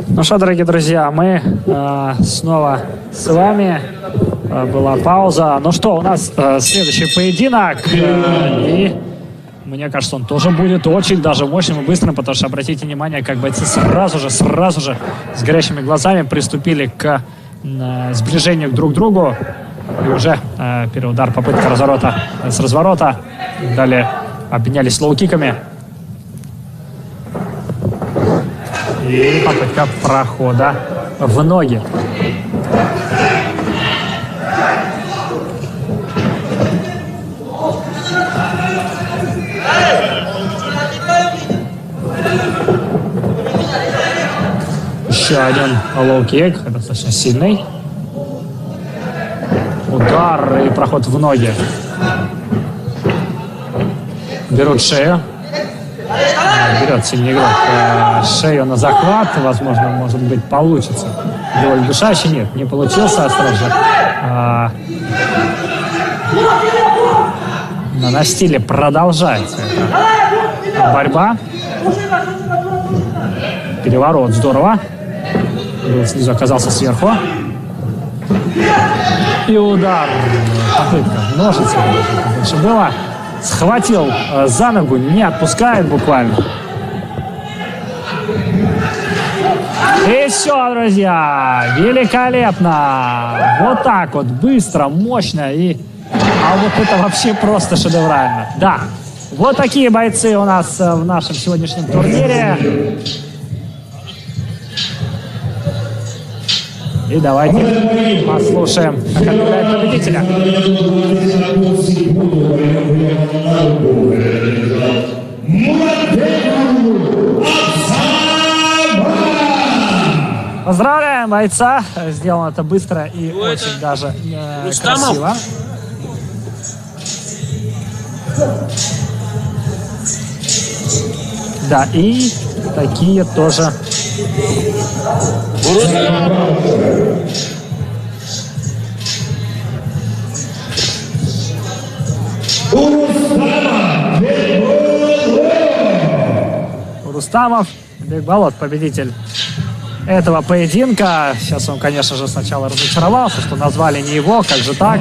Ну что, дорогие друзья, мы снова с вами. Была пауза. Ну что, у нас следующий поединок. И мне кажется, он тоже будет очень даже мощным и быстрым, потому что, обратите внимание, как бойцы сразу же с горящими глазами приступили к сближению друг к другу. И уже первый удар, попытка разворота с разворота. Далее обменялись лоу-киками. И попытка прохода в ноги. Еще один лоу-кик, достаточно сильный. Удар и проход в ноги. Берут шею. Берет сильный игрок шею на захват. Возможно, может быть, получится. Довольно удушающий. Нет, не получился. Осторожно. На стиле продолжается эта борьба. Переворот. Здорово. Был снизу, оказался сверху. И удар. Попытка. Ножицы больше было. Схватил за ногу, не отпускает буквально. И все, друзья. Великолепно. Вот так вот. Быстро, мощно. А вот это вообще просто шедеврально. Да. Вот такие бойцы у нас в нашем сегодняшнем турнире. И давайте послушаем, как отбирает победителя. Поздравляем бойца. Сделано это быстро и очень даже красиво. Да, и такие тоже. Рустамов Бекболот, победитель этого поединка. Сейчас он, конечно же, сначала разочаровался, что назвали не его, как же так.